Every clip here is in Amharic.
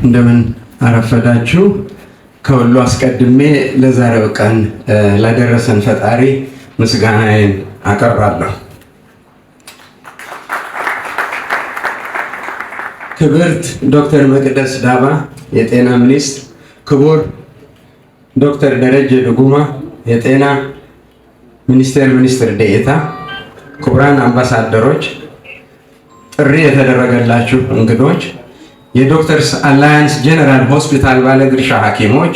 እንደምን አረፈዳችሁ። ከሁሉ አስቀድሜ ለዛሬው ቀን ላደረሰን ፈጣሪ ምስጋናዬን አቀርባለሁ። ክብርት ዶክተር መቅደስ ዳባ የጤና ሚኒስትር፣ ክቡር ዶክተር ደረጀ ድጉማ የጤና ሚኒስቴር ሚኒስትር ዴኤታ፣ ክቡራን አምባሳደሮች፣ ጥሪ የተደረገላችሁ እንግዶች፣ የዶክተርስ አላያንስ ጀነራል ሆስፒታል ባለድርሻ ሐኪሞች፣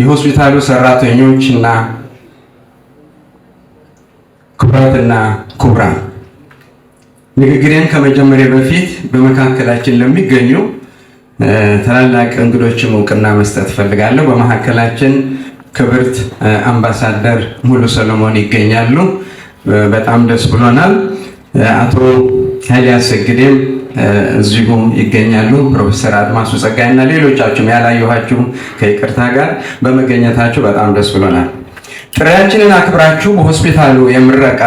የሆስፒታሉ ሰራተኞች እና ክቡራትና ክቡራን፣ ንግግሬን ከመጀመሪያ በፊት በመካከላችን ለሚገኙ ታላላቅ እንግዶችም እውቅና መስጠት ፈልጋለሁ። በመካከላችን ክብርት አምባሳደር ሙሉ ሰለሞን ይገኛሉ። በጣም ደስ ብሎናል። አቶ ኃይሌ አሰግዴም እዚሁ ይገኛሉ። ፕሮፌሰር አድማሱ ጸጋይ እና ሌሎቻችሁም ያላየኋችሁ ከይቅርታ ጋር በመገኘታችሁ በጣም ደስ ብሎናል። ጥሪያችንን አክብራችሁ በሆስፒታሉ የምረቃ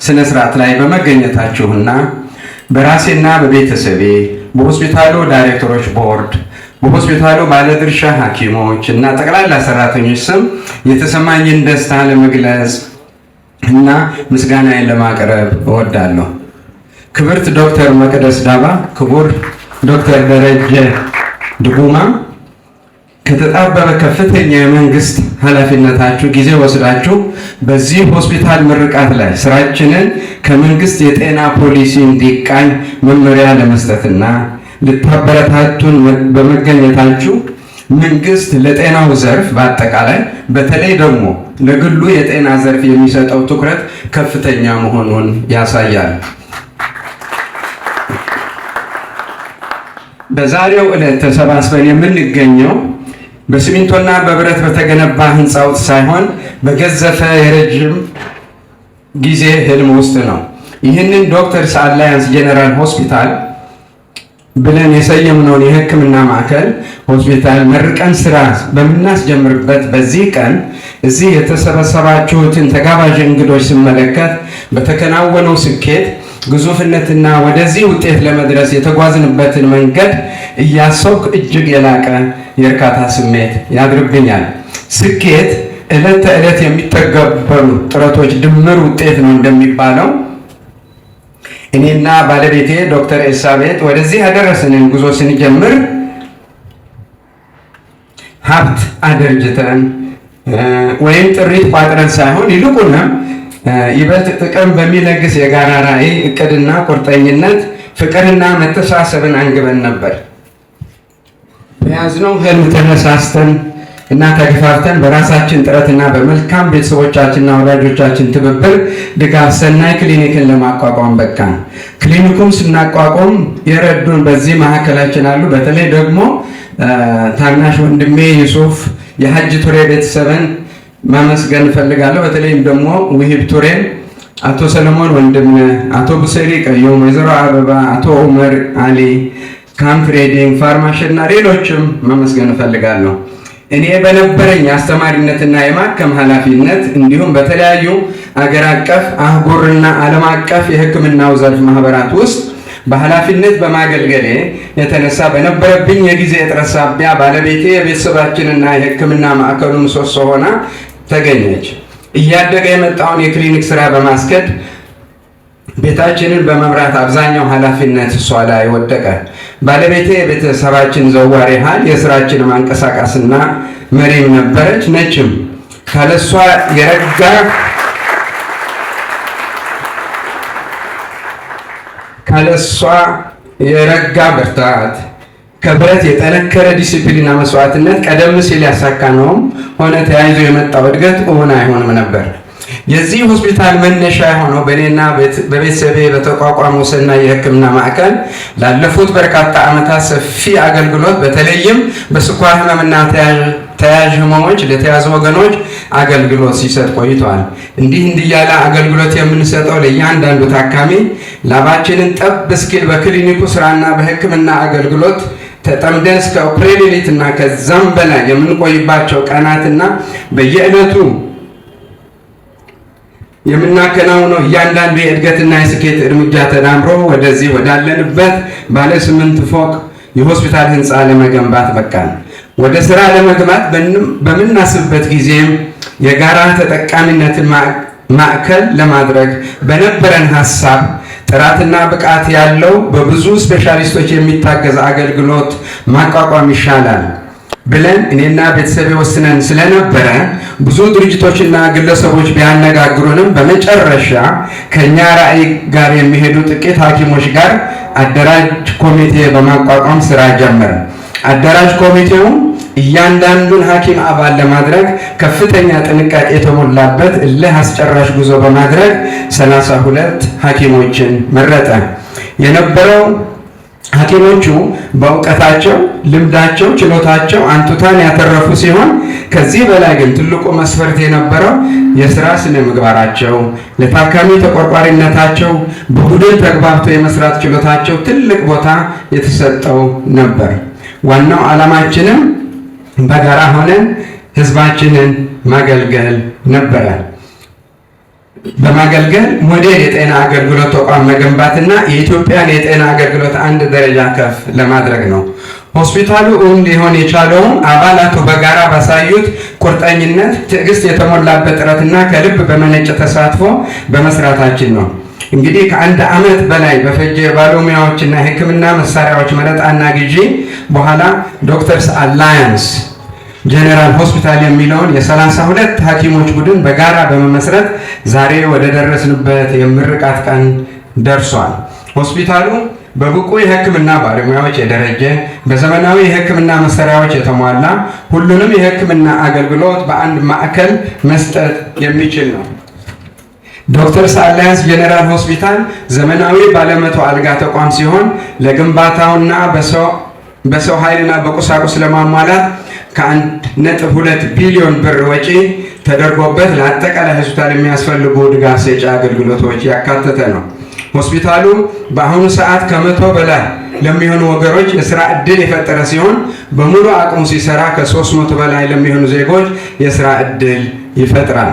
ስነ ስርዓት ላይ በመገኘታችሁና በራሴና በቤተሰቤ በሆስፒታሉ ዳይሬክተሮች ቦርድ በሆስፒታሉ ባለድርሻ ሐኪሞች እና ጠቅላላ ሰራተኞች ስም የተሰማኝን ደስታ ለመግለጽ እና ምስጋናዬን ለማቅረብ እወዳለሁ። ክብርት ዶክተር መቅደስ ዳባ፣ ክቡር ዶክተር ደረጀ ድጉማ ከተጣበበ ከፍተኛ የመንግስት ኃላፊነታችሁ ጊዜ ወስዳችሁ በዚህ ሆስፒታል ምርቃት ላይ ስራችንን ከመንግስት የጤና ፖሊሲ እንዲቃኝ መመሪያ ለመስጠትና ልታበረታቱን በመገኘታችሁ መንግስት ለጤናው ዘርፍ በአጠቃላይ በተለይ ደግሞ ለግሉ የጤና ዘርፍ የሚሰጠው ትኩረት ከፍተኛ መሆኑን ያሳያል። በዛሬው ዕለት ተሰባስበን የምንገኘው በሲሚንቶና በብረት በተገነባ ህንፃ ውስጥ ሳይሆን በገዘፈ የረጅም ጊዜ ህልም ውስጥ ነው። ይህንን ዶክተርስ አላያንስ ጀነራል ሆስፒታል ብለን የሰየምነውን የሕክምና ማዕከል ሆስፒታል መርቀን ስራ በምናስጀምርበት በዚህ ቀን እዚህ የተሰበሰባችሁትን ተጋባዥ እንግዶች ስመለከት በተከናወነው ስኬት ግዙፍነትና ወደዚህ ውጤት ለመድረስ የተጓዝንበትን መንገድ እያሰብኩ እጅግ የላቀ የእርካታ ስሜት ያድርብኛል። ስኬት ዕለት ተዕለት የሚተገበሩ ጥረቶች ድምር ውጤት ነው እንደሚባለው እኔና ባለቤቴ ዶክተር ኤልሳቤጥ ወደዚህ ያደረሰንን ጉዞ ስንጀምር ሀብት አደርጅተን ወይም ጥሪት ቋጥረን ሳይሆን ይልቁንም ይበልጥ ጥቅም በሚለግስ የጋራ ራዕይ እቅድና ቁርጠኝነት ፍቅርና መተሳሰብን አንግበን ነበር። በያዝነው ህልም ተነሳስተን እና ተግፋፍተን በራሳችን ጥረትና በመልካም ቤተሰቦቻችንና ወዳጆቻችን ትብብር ድጋፍ ሰናይ ክሊኒክን ለማቋቋም በቃን። ክሊኒኩም ስናቋቋም የረዱን በዚህ መካከላችን አሉ። በተለይ ደግሞ ታናሽ ወንድሜ ዩሱፍ የሐጅ ቱሬ ቤተሰብን ማመስገን እፈልጋለሁ። በተለይም ደግሞ ውሂብ ቱሬን፣ አቶ ሰለሞን ወንድም፣ አቶ ቡሰሪ ቀየው፣ ወይዘሮ አበባ፣ አቶ ኡመር አሊ፣ ካምፕ ሬዲንግ ፋርማሽን እና ሌሎችም ማመስገን እፈልጋለሁ። እኔ በነበረኝ አስተማሪነትና የማከም ኃላፊነት እንዲሁም በተለያዩ አገር አቀፍ አህጉርና ዓለም አቀፍ የሕክምናው ዘርፍ ማህበራት ውስጥ በኃላፊነት በማገልገሌ የተነሳ በነበረብኝ የጊዜ እጥረት ሳቢያ ባለቤቴ የቤተሰባችንና የሕክምና ማዕከሉ ምሰሶ ሆና ተገኘች። እያደገ የመጣውን የክሊኒክ ስራ በማስከድ ቤታችንን በመምራት አብዛኛው ኃላፊነት እሷ ላይ ወደቀ። ባለቤቴ የቤተሰባችን ዘዋሪ ሃል የስራችን ማንቀሳቀስና መሪም ነበረች ነችም። ካለሷ የረጋ ብርታት ከብረት የጠነከረ ዲሲፕሊንና መስዋዕትነት ቀደም ሲል ያሳካነውም ሆነ ተያይዞ የመጣው እድገት እውን አይሆንም ነበር። የዚህ ሆስፒታል መነሻ የሆነው በእኔና በቤተሰቤ በተቋቋመው ሰናይ የሕክምና ማዕከል ላለፉት በርካታ ዓመታት ሰፊ አገልግሎት በተለይም በስኳር ህመምና ተያያዥ ህመሞች ለተያዙ ወገኖች አገልግሎት ሲሰጥ ቆይቷል። እንዲህ ያለ አገልግሎት የምንሰጠው ለእያንዳንዱ ታካሚ ላባችንን ጠብ እስኪል በክሊኒኩ ስራና በሕክምና አገልግሎት ተጠምደን እስከ ኦፕሬሽን እና ከዛም በላይ የምንቆይባቸው ቀናትና በየዕለቱ የምናከናውነው እያንዳንዱ የእድገትና የስኬት እርምጃ ተዳምሮ ወደዚህ ወዳለንበት ባለ 8 ፎቅ የሆስፒታል ህንፃ ለመገንባት በቃን። ወደ ስራ ለመግባት በምናስብበት ጊዜም የጋራ ተጠቃሚነትን ማዕከል ለማድረግ በነበረን ሐሳብ ጥራትና ብቃት ያለው በብዙ ስፔሻሊስቶች የሚታገዝ አገልግሎት ማቋቋም ይሻላል ብለን እኔና ቤተሰቤ ወስነን ስለነበረ ብዙ ድርጅቶችና ግለሰቦች ቢያነጋግሩንም በመጨረሻ ከኛ ራዕይ ጋር የሚሄዱ ጥቂት ሐኪሞች ጋር አደራጅ ኮሚቴ በማቋቋም ስራ ጀመርን። አደራጅ ኮሚቴው እያንዳንዱን ሐኪም አባል ለማድረግ ከፍተኛ ጥንቃቄ የተሞላበት እልህ አስጨራሽ ጉዞ በማድረግ 32 ሐኪሞችን መረጠ። የነበረው ሐኪሞቹ በእውቀታቸው፣ ልምዳቸው፣ ችሎታቸው አንቱታን ያተረፉ ሲሆን ከዚህ በላይ ግን ትልቁ መስፈርት የነበረው የሥራ ስነ ምግባራቸው፣ ለታካሚ ተቆርቋሪነታቸው፣ በቡድን ተግባብቶ የመስራት ችሎታቸው ትልቅ ቦታ የተሰጠው ነበር። ዋናው ዓላማችንም በጋራ ሆነን ህዝባችንን ማገልገል ነበረ። በማገልገል ሞዴል የጤና አገልግሎት ተቋም መገንባትና የኢትዮጵያን የጤና አገልግሎት አንድ ደረጃ ከፍ ለማድረግ ነው። ሆስፒታሉ እውን ሊሆን የቻለውም አባላቱ በጋራ ባሳዩት ቁርጠኝነት፣ ትዕግስት የተሞላበት ጥረትና ከልብ በመነጨ ተሳትፎ በመስራታችን ነው። እንግዲህ ከአንድ ዓመት በላይ በፈጀ ባለሙያዎችና የሕክምና መሳሪያዎች መረጣና ግዢ በኋላ ዶክተርስ አላያንስ ጀነራል ሆስፒታል የሚለውን የ32 ሐኪሞች ቡድን በጋራ በመመስረት ዛሬ ወደ ደረስንበት የምርቃት ቀን ደርሷል። ሆስፒታሉ በብቁ የሕክምና ባለሙያዎች የደረጀ፣ በዘመናዊ የሕክምና መሳሪያዎች የተሟላ፣ ሁሉንም የሕክምና አገልግሎት በአንድ ማዕከል መስጠት የሚችል ነው። ዶክተርስ አላያንስ ጀነራል ሆስፒታል ዘመናዊ ባለመቶ አልጋ ተቋም ሲሆን ለግንባታውና በሰው ኃይልና በቁሳቁስ ለማሟላት ከ1.2 ቢሊዮን ብር ወጪ ተደርጎበት ለአጠቃላይ ሆስፒታል የሚያስፈልጉ ድጋፍ ሰጪ አገልግሎቶች ያካተተ ነው። ሆስፒታሉ በአሁኑ ሰዓት ከ100 በላይ ለሚሆኑ ወገኖች የሥራ ዕድል የፈጠረ ሲሆን በሙሉ አቅሙ ሲሰራ ከ300 በላይ ለሚሆኑ ዜጎች የሥራ ዕድል ይፈጥራል።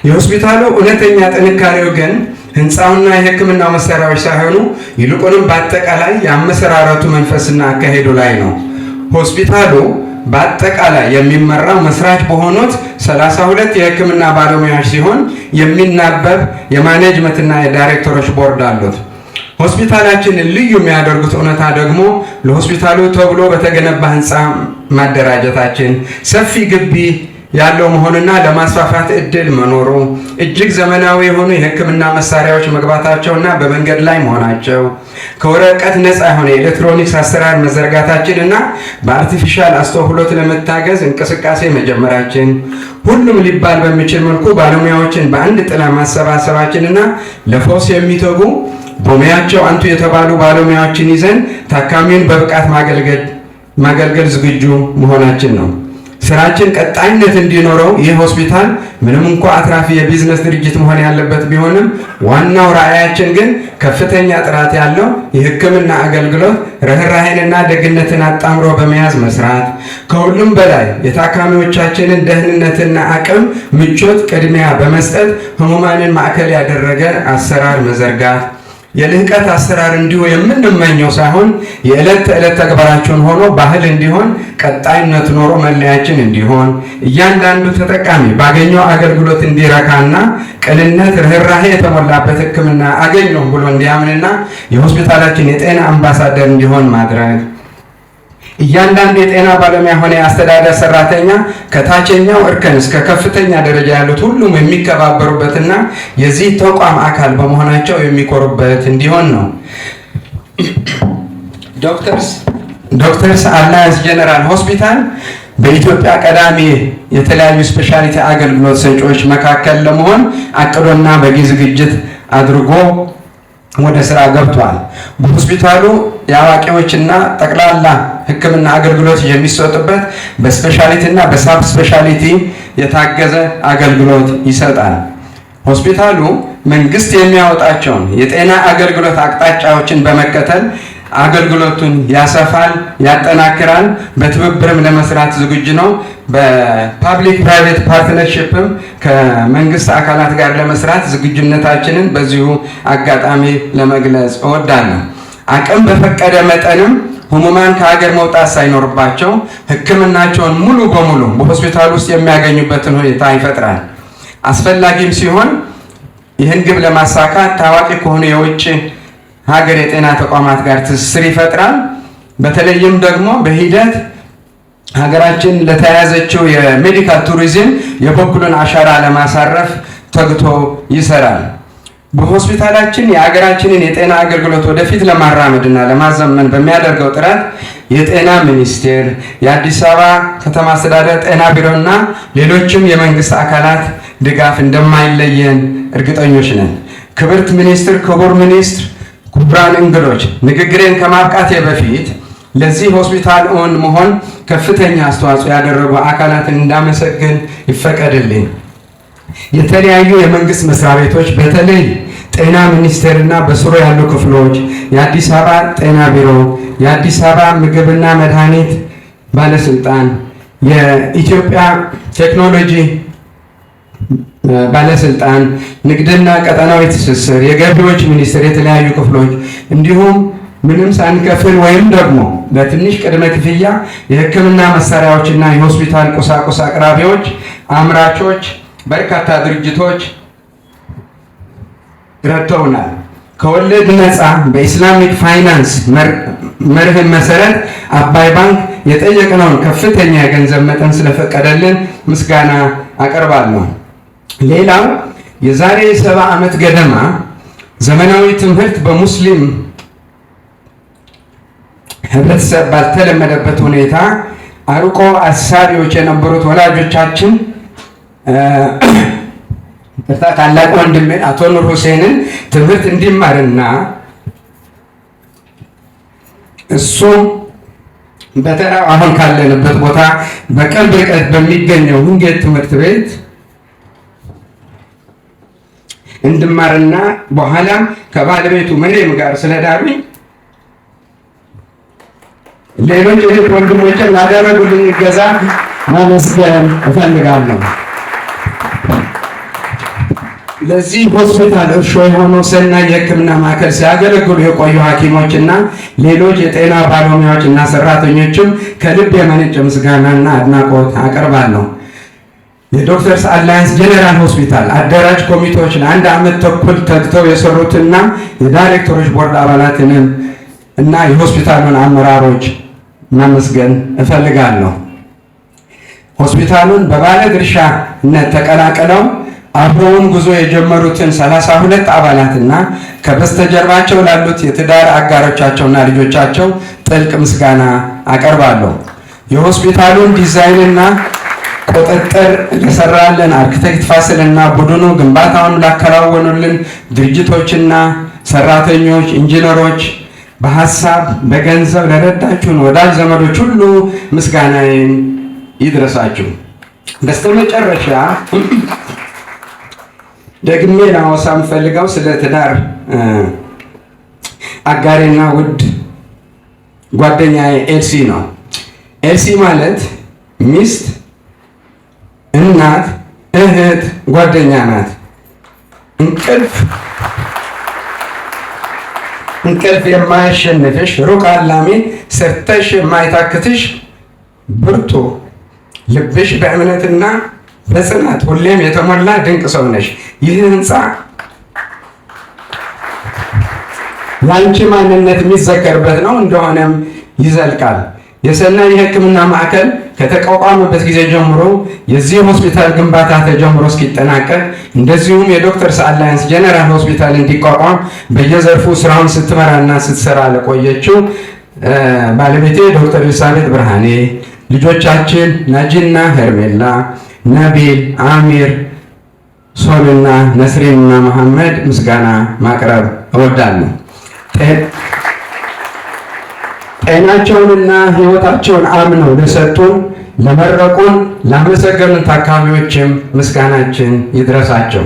የሆስፒታሉ እውነተኛ ጥንካሬው ግን ህንፃውና የሕክምናው መሳሪያዎች ሳይሆኑ ይልቁንም በአጠቃላይ የአመሰራረቱ መንፈስና አካሄዱ ላይ ነው። ሆስፒታሉ በአጠቃላይ የሚመራው መስራች በሆኑት 32 የሕክምና ባለሙያዎች ሲሆን የሚናበብ የማኔጅመንትና የዳይሬክተሮች ቦርድ አሉት። ሆስፒታላችንን ልዩ የሚያደርጉት እውነታ ደግሞ ለሆስፒታሉ ተብሎ በተገነባ ህንፃ ማደራጀታችን፣ ሰፊ ግቢ ያለው መሆኑና ለማስፋፋት እድል መኖሩ፣ እጅግ ዘመናዊ የሆኑ የሕክምና መሳሪያዎች መግባታቸውና በመንገድ ላይ መሆናቸው፣ ከወረቀት ነፃ የሆነ የኤሌክትሮኒክስ አሰራር መዘርጋታችንና በአርቲፊሻል አስተውሎት ለመታገዝ እንቅስቃሴ መጀመራችን፣ ሁሉም ሊባል በሚችል መልኩ ባለሙያዎችን በአንድ ጥላ ማሰባሰባችንና ለፈውስ የሚተጉ በሙያቸው አንቱ የተባሉ ባለሙያዎችን ይዘን ታካሚውን በብቃት ማገልገል ዝግጁ መሆናችን ነው። ስራችን ቀጣይነት እንዲኖረው ይህ ሆስፒታል ምንም እንኳ አትራፊ የቢዝነስ ድርጅት መሆን ያለበት ቢሆንም ዋናው ራዕያችን ግን ከፍተኛ ጥራት ያለው የሕክምና አገልግሎት ርኅራኄንና ደግነትን አጣምሮ በመያዝ መስራት፣ ከሁሉም በላይ የታካሚዎቻችንን ደህንነትና አቅም ምቾት ቅድሚያ በመስጠት ህሙማንን ማዕከል ያደረገ አሰራር መዘርጋት፣ የልህቀት አሰራር እንዲሁ የምንመኘው ሳይሆን የዕለት ተዕለት ተግባራችን ሆኖ ባህል እንዲሆን፣ ቀጣይነት ኖሮ መለያችን እንዲሆን፣ እያንዳንዱ ተጠቃሚ ባገኘው አገልግሎት እንዲረካና ቅንነት፣ ርኅራኄ የተሞላበት ሕክምና አገኘው ብሎ እንዲያምንና የሆስፒታላችን የጤና አምባሳደር እንዲሆን ማድረግ፣ እያንዳንዱ የጤና ባለሙያ ሆነ የአስተዳደር ሰራተኛ ከታችኛው እርከን እስከ ከፍተኛ ደረጃ ያሉት ሁሉም የሚከባበሩበትና የዚህ ተቋም አካል በመሆናቸው የሚኮሩበት እንዲሆን ነው። ዶክተርስ አላያንስ ጀነራል ሆስፒታል በኢትዮጵያ ቀዳሚ የተለያዩ ስፔሻሊቲ አገልግሎት ሰጪዎች መካከል ለመሆን አቅዶና በቂ ዝግጅት አድርጎ ወደ ስራ ገብቷል። በሆስፒታሉ የአዋቂዎችና ጠቅላላ ሕክምና አገልግሎት የሚሰጡበት በስፔሻሊቲ እና በሳብ ስፔሻሊቲ የታገዘ አገልግሎት ይሰጣል። ሆስፒታሉ መንግስት የሚያወጣቸውን የጤና አገልግሎት አቅጣጫዎችን በመከተል አገልግሎቱን ያሰፋል፣ ያጠናክራል። በትብብርም ለመስራት ዝግጁ ነው። በፓብሊክ ፕራይቬት ፓርትነርሺፕም ከመንግስት አካላት ጋር ለመስራት ዝግጁነታችንን በዚሁ አጋጣሚ ለመግለጽ እወዳለሁ። አቅም በፈቀደ መጠንም ህሙማን ከሀገር መውጣት ሳይኖርባቸው ሕክምናቸውን ሙሉ በሙሉ በሆስፒታል ውስጥ የሚያገኙበትን ሁኔታ ይፈጥራል። አስፈላጊም ሲሆን ይህን ግብ ለማሳካት ታዋቂ ከሆኑ የውጭ ሀገር የጤና ተቋማት ጋር ትስስር ይፈጥራል። በተለይም ደግሞ በሂደት ሀገራችን ለተያያዘችው የሜዲካል ቱሪዝም የበኩሉን አሻራ ለማሳረፍ ተግቶ ይሰራል። በሆስፒታላችን የሀገራችንን የጤና አገልግሎት ወደፊት ለማራመድና ለማዘመን በሚያደርገው ጥረት የጤና ሚኒስቴር፣ የአዲስ አበባ ከተማ አስተዳደር ጤና ቢሮና ሌሎችም የመንግስት አካላት ድጋፍ እንደማይለየን እርግጠኞች ነን። ክብርት ሚኒስትር፣ ክቡር ሚኒስትር፣ ክቡራን እንግዶች፣ ንግግሬን ከማብቃቴ በፊት ለዚህ ሆስፒታል እውን መሆን ከፍተኛ አስተዋጽኦ ያደረጉ አካላትን እንዳመሰግን ይፈቀድልኝ። የተለያዩ የመንግስት መስሪያ ቤቶች በተለይ ጤና ሚኒስቴርና በስሩ ያሉ ክፍሎች፣ የአዲስ አበባ ጤና ቢሮ፣ የአዲስ አበባ ምግብና መድኃኒት ባለስልጣን፣ የኢትዮጵያ ቴክኖሎጂ ባለስልጣን፣ ንግድና ቀጠናዊ ትስስር፣ የገቢዎች ሚኒስቴር የተለያዩ ክፍሎች እንዲሁም ምንም ሳንከፍል ወይም ደግሞ በትንሽ ቅድመ ክፍያ የሕክምና መሳሪያዎችና የሆስፒታል ቁሳቁስ አቅራቢዎች፣ አምራቾች፣ በርካታ ድርጅቶች ረድተውናል። ከወለድ ነፃ በኢስላሚክ ፋይናንስ መርህ መሰረት አባይ ባንክ የጠየቅነውን ከፍተኛ የገንዘብ መጠን ስለፈቀደልን ምስጋና አቀርባለሁ። ሌላው የዛሬ 70 ዓመት ገደማ ዘመናዊ ትምህርት በሙስሊም ህብረተሰብ ባልተለመደበት ሁኔታ አርቆ አሳቢዎች የነበሩት ወላጆቻችን ታላቅ ወንድሜ አቶ ኑር ሁሴንን ትምህርት እንዲማርና እሱም በተራ አሁን ካለንበት ቦታ በቅርብ ርቀት በሚገኘው ውንጌት ትምህርት ቤት እንድማርና በኋላም ከባለቤቱ መሬም ጋር ስለዳሩኝ ሌሎች እህት ወንድሞችን ላደረጉልኝ እገዛ ማመስገን እፈልጋለሁ። ለዚህ ሆስፒታል እርሾ የሆነው ሰናይ የሕክምና ማዕከል ሲያገለግሉ የቆዩ ሐኪሞችና ሌሎች የጤና ባለሙያዎችና ሰራተኞችም ከልብ የመነጨ ምስጋናና አድናቆት አቀርባለሁ። የዶክተርስ አላያንስ ጄኔራል ሆስፒታል አደራጅ ኮሚቴዎች ለ1 ዓመት ተኩል ተግተው የሰሩትና የዳይሬክተሮች ቦርድ አባላትንም እና የሆስፒታሉን አመራሮች ማመስገን እፈልጋለሁ። ሆስፒታሉን በባለ ድርሻነት ተቀላቅለው አብረውን ጉዞ የጀመሩትን 32 አባላትና ከበስተጀርባቸው ላሉት የትዳር አጋሮቻቸውና ልጆቻቸው ጥልቅ ምስጋና አቀርባለሁ። የሆስፒታሉን ዲዛይንና ቁጥጥር ለሰራልን አርክቴክት ፋሲልና ቡድኑ ግንባታውን ላከናወኑልን ድርጅቶችና ሰራተኞች፣ ኢንጂነሮች በሐሳብ በገንዘብ ለረዳችሁን ወዳጅ ዘመዶች ሁሉ ምስጋናዬን ይድረሳችሁ። በስተመጨረሻ ደግሜ ላወሳ የምፈልገው ስለ ትዳር አጋሬና ውድ ጓደኛዬ ኤልሲ ነው። ኤልሲ ማለት ሚስት፣ እናት፣ እህት፣ ጓደኛ ናት። እንቅልፍ የማያሸንፍሽ ሩቅ አላሚ ሰርተሽ የማይታክትሽ ብርቱ ልብሽ በእምነትና በጽናት ሁሌም የተሞላ ድንቅ ሰው ነሽ። ይህ ህንፃ ያንቺ ማንነት የሚዘከርበት ነው፣ እንደሆነም ይዘልቃል። የሰናይ የሕክምና ማዕከል ከተቋቋመበት ጊዜ ጀምሮ የዚህ ሆስፒታል ግንባታ ተጀምሮ እስኪጠናቀቅ እንደዚሁም የዶክተርስ አላያንስ ጄኔራል ሆስፒታል እንዲቋቋም በየዘርፉ ስራውን ስትመራና ስትሰራ ለቆየችው ባለቤቴ ዶክተር ኤልሳቤጥ ብርሃኔ፣ ልጆቻችን ናጂና ሄርሜላ፣ ነቢል፣ አሚር፣ ሶልና፣ ነስሪንና መሐመድ ምስጋና ማቅረብ እወዳለሁ። ጤናቸውንና ህይወታቸውን አምነው ለሰጡን፣ ለመረቁን፣ ላመሰገኑን ታካሚዎችም ምስጋናችን ይድረሳቸው።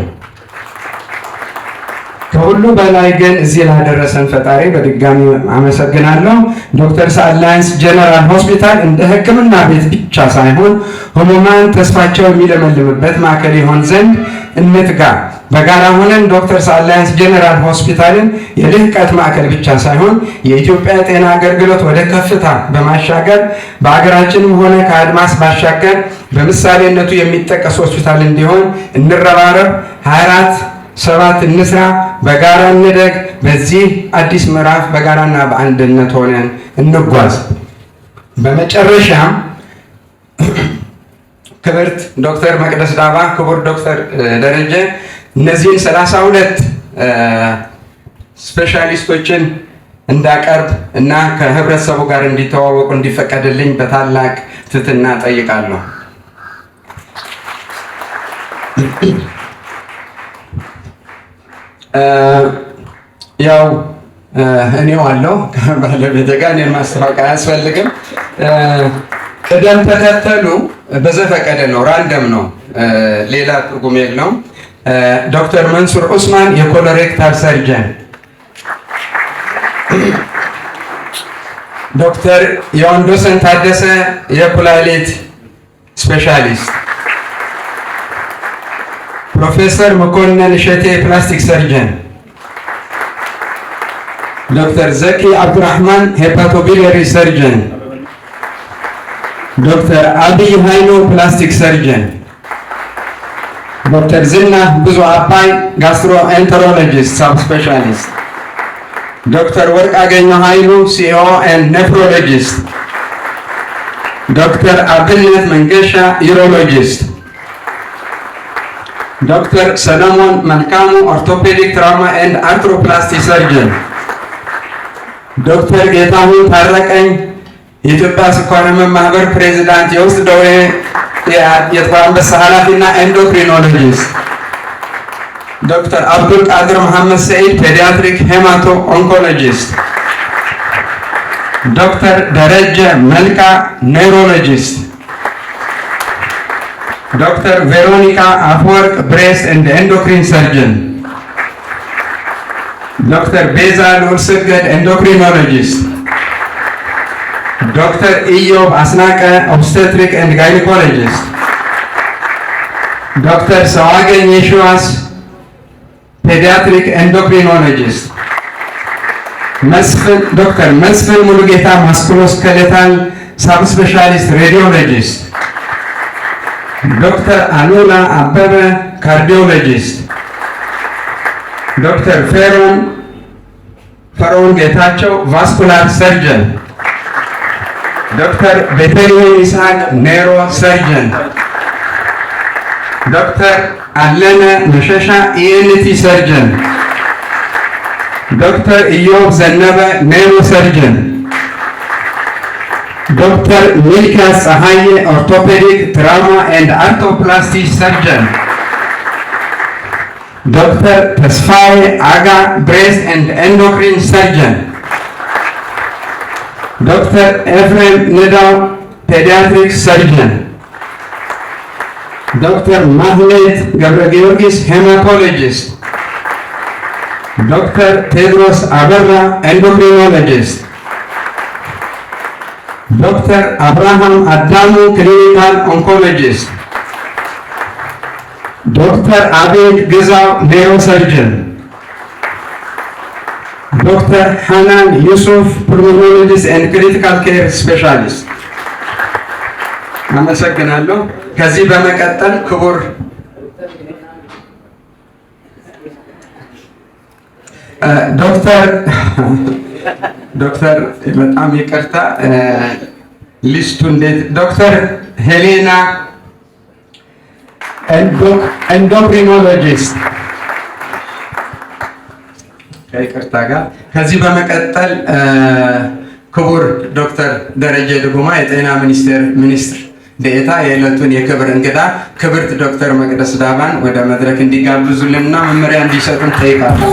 ከሁሉ በላይ ግን እዚህ ላደረሰን ፈጣሪ በድጋሚ አመሰግናለሁ። ዶክተርስ አላያንስ ጄኔራል ሆስፒታል እንደ ሕክምና ቤት ብቻ ሳይሆን ህሙማን ተስፋቸው የሚለመልምበት ማዕከል ይሆን ዘንድ እንትጋ። በጋራ ሆነን ዶክተርስ አላያንስ ጀነራል ሆስፒታልን የልህቀት ማዕከል ብቻ ሳይሆን የኢትዮጵያ ጤና አገልግሎት ወደ ከፍታ በማሻገር በሀገራችንም ሆነ ከአድማስ ባሻገር በምሳሌነቱ የሚጠቀስ ሆስፒታል እንዲሆን እንረባረብ። 24/7 እንስራ፣ በጋራ እንደግ። በዚህ አዲስ ምዕራፍ በጋራና በአንድነት ሆነን እንጓዝ። በመጨረሻም ክብርት ዶክተር መቅደስ ዳባ፣ ክቡር ዶክተር ደረጀ እነዚህን 32 ስፔሻሊስቶችን እንዳቀርብ እና ከህብረተሰቡ ጋር እንዲተዋወቁ እንዲፈቀድልኝ በታላቅ ትህትና ጠይቃለሁ። ያው እኔው አለው ከባለቤቴ ጋር እኔን ማስተዋወቅ አያስፈልግም። ቅደም ተከተሉ በዘፈቀደ ነው፣ ራንደም ነው፣ ሌላ ትርጉም የለውም። ዶክተር መንሱር ዑስማን የኮሎሬክታል ሰርጀን፣ ዶክተር የወንዶሰን ታደሰ የኩላሊት ስፔሻሊስት፣ ፕሮፌሰር መኮንን እሸቴ ፕላስቲክ ሰርጀን፣ ዶክተር ዘኪ አብዱራህማን ሄፓቶቢሊያሪ ሰርጀን፣ ዶክተር አብይ ሃይሎ ፕላስቲክ ሰርጀን፣ ዶክተር ዝና ብዙ አባይ ጋስትሮኤንተሮሎጂስት ሳብ ስፔሻሊስት፣ ዶክተር ወርቅ አገኘው ኃይሉ ሲኦ ኤንድ ኔፍሮሎጂስት፣ ዶክተር አብነት መንገሻ ዩሮሎጂስት፣ ዶክተር ሰለሞን መልካሙ ኦርቶፔዲክ ትራውማ ኤንድ አርትሮፕላስቲ ሰርጀን፣ ዶክተር ጌታሁን ታረቀኝ የኢትዮጵያ ስኳር ህመም ማህበር ፕሬዚዳንት የውስጥ ደዌ የጥቁር አንበሳ ኃላፊና ኤንዶክሪኖሎጂስት፣ ዶክተር አብዱል ቃድር መሐመድ ሰኢድ ፔዲያትሪክ ሄማቶ ኦንኮሎጂስት፣ ዶክተር ደረጀ መልካ ኔውሮሎጂስት፣ ዶክተር ቬሮኒካ አፈወርቅ ብሬስት ኤንድ ኤንዶክሪን ሰርጀን፣ ዶክተር ቤዛ ልዑል ስገድ ኤንዶክሪኖሎጂስት፣ ዶክተር ኢዮብ አስናቀ ኦብስቴትሪክ ኤንድ ጋይኒኮሎጂስት፣ ዶክተር ሰዋገኝ የሺዋስ ፔዲያትሪክ ኤንዶክሪኖሎጂስት፣ ዶክተር መስፍን ሙሉጌታ ማስኩሎስኬሌታል ሳብ ስፔሻሊስት ሬዲዮሎጂስት፣ ዶክተር አሉላ አበበ ካርዲዮሎጂስት፣ ዶክተር ፈርዖን ጌታቸው ቫስኩላር ሰርጀን፣ ዶክተር ቤተልሔም ይስሐቅ ኔሮ ሰርጀን፣ ዶክተር አለነ መሸሻ ኢኤንቲ ሰርጀን፣ ዶክተር ኢዮብ ዘነበ ኔሮ ሰርጀን፣ ዶክተር ሚልኪያስ ፀሐዬ ኦርቶፔዲክ ትራውማ ኤንድ አርቶፕላስቲ ሰርጀን፣ ዶክተር ተስፋዬ አጋ ብሬስት ኤንድ ኤንዶክሪን ሰርጀን፣ ዶክተር ኤፍሬም ንዳው ፔዲያትሪክ ሰርጀን፣ ዶክተር ማህሌት ገብረ ጊዮርጊስ ሄማቶሎጂስት፣ ዶክተር ቴድሮስ አበራ ኤንዶክሪኖሎጂስት፣ ዶክተር አብርሃም አዳሙ ክሊኒካል ኦንኮሎጂስት፣ ዶክተር አቤል ግዛው ኔውሮሰርጀን፣ ዶክተር ሐናን ዩሱፍ ፑልሞኖሎጂስት ኤንድ ክሪቲካል ኬር ስፔሻሊስት። አመሰግናለሁ። ከዚህ በመቀጠል ክቡር ዶክተር በጣም ይቅርታ ሊስቱ እንዴት ዶክተር ሄሌና ኤንዶክሪኖሎጂስት ከይቅርታ ጋር ከዚህ በመቀጠል ክቡር ዶክተር ደረጀ ድጉማ የጤና ሚኒስቴር ሚኒስትር ዴኤታ የዕለቱን የክብር እንግዳ ክብርት ዶክተር መቅደስ ዳባን ወደ መድረክ እንዲጋብዙልንና መመሪያ እንዲሰጡን ጠይቃለሁ።